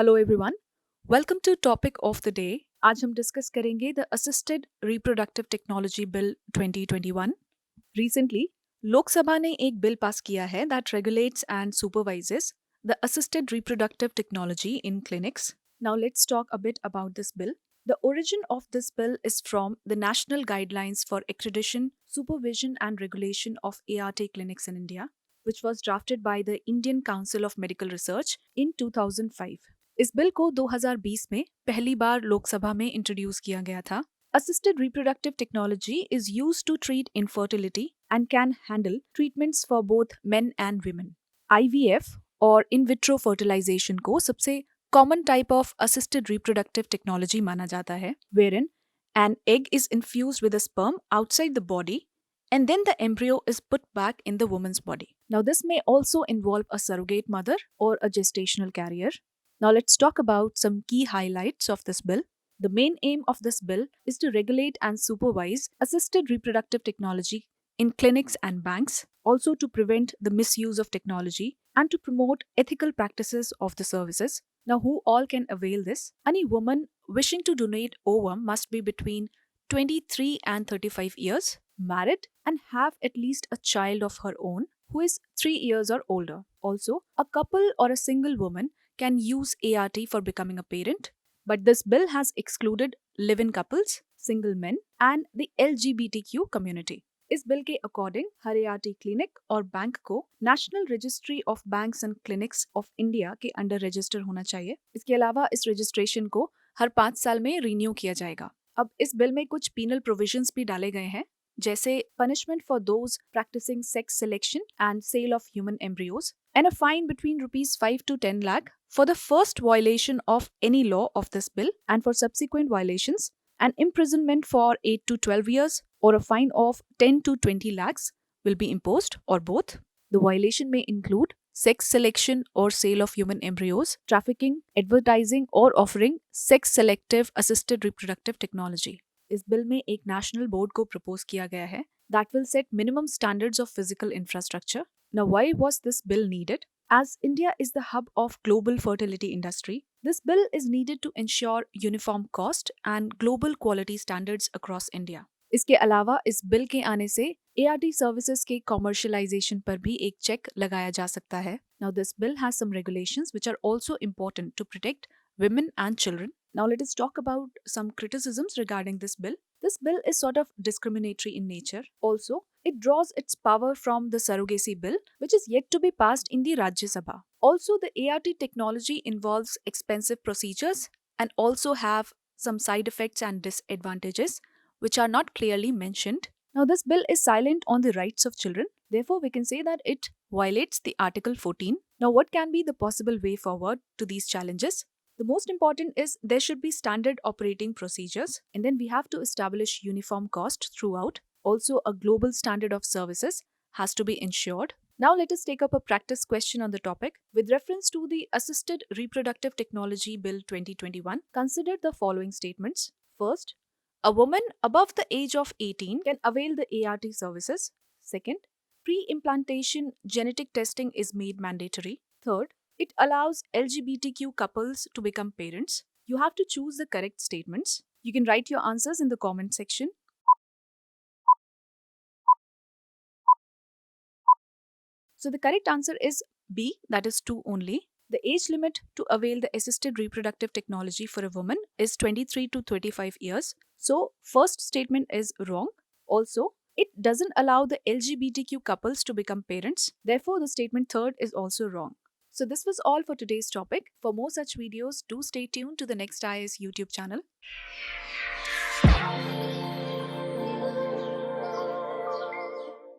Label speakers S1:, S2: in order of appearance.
S1: Hello everyone, welcome to topic of the day. आज हम discuss करेंगे the assisted reproductive technology bill 2021। Recently Lok Sabha ने एक बिल पास किया है that regulates and supervises the assisted reproductive technology in clinics. Now let's talk a bit about this bill. The origin of this bill is from the National Guidelines for Accreditation, Supervision and Regulation of ART Clinics in India, which was drafted by the Indian Council of Medical Research in 2005. इस bill को 2020 में पहली बार लोकसभा में introduce किया गया था। Assisted reproductive technology is used to treat infertility and can handle treatments for both men and women. IVF और in vitro fertilization को सबसे common type of assisted reproductive technology माना जाता है, wherein an egg is infused with a sperm outside the body and then the embryo is put back in the woman's body. Now, this may also involve a surrogate mother or a gestational carrier. Now, let's talk about some key highlights of this bill. The main aim of this bill is to regulate and supervise assisted reproductive technology in clinics and banks, also to prevent the misuse of technology and to promote ethical practices of the services. Now, who all can avail this? Any woman wishing to donate ovum must be between 23 and 35 years, married, and have at least a child of her own who is 3 years or older. Also, a couple or a single woman can use ART for becoming a parent, but this bill has excluded live-in couples, single men, and the LGBTQ community. इस bill के according हर ART clinic और bank को national registry of banks and clinics of India के under register होना चाहिए। इसके अलावा इस रजिस्ट्रेशन को हर 5 साल में रिन्यू किया जाएगा। अब इस बिल में कुछ पीनल प्रोविजंस भी डाले गए हैं, जैसे punishment for those practising sex selection and sale of human embryos and a fine between rupees 5 to 10 lakh for the first violation of any law of this bill, and for subsequent violations an imprisonment for 8 to 12 years or a fine of 10 to 20 lakhs will be imposed, or both. The violation may include sex selection or sale of human embryos, trafficking, advertising or offering sex selective assisted reproductive technology. इस bill में एक national board को propose किया गया है that will set minimum standards of physical infrastructure. Now, why was this bill needed? As India is the hub of global fertility industry, this bill is needed to ensure uniform cost and global quality standards across India. इसके अलावा इस bill के आने से ART services के commercialisation पर भी एक चेक लगाया जा सकता है। Now, this bill has some regulations which are also important to protect women and children. Now, let us talk about some criticisms regarding this bill. This bill is sort of discriminatory in nature. Also, it draws its power from the surrogacy bill, which is yet to be passed in the Rajya Sabha. Also, the ART technology involves expensive procedures and also have some side effects and disadvantages which are not clearly mentioned. Now, this bill is silent on the rights of children. Therefore, we can say that it violates the Article 14. Now, what can be the possible way forward to these challenges? The most important is there should be standard operating procedures, and then we have to establish uniform cost throughout. Also, a global standard of services has to be ensured. Now, let us take up a practice question on the topic. With reference to the Assisted Reproductive Technology Bill 2021, consider the following statements. First, a woman above the age of 18 can avail the ART services. Second, pre-implantation genetic testing is made mandatory. Third, it allows LGBTQ couples to become parents. You have to choose the correct statements. You can write your answers in the comment section. So the correct answer is B, that is 2 only. The age limit to avail the assisted reproductive technology for a woman is 23 to 35 years. So first statement is wrong. Also, it doesn't allow the LGBTQ couples to become parents. Therefore, the statement third is also wrong. So this was all for today's topic. For more such videos, do stay tuned to the Next IAS YouTube channel.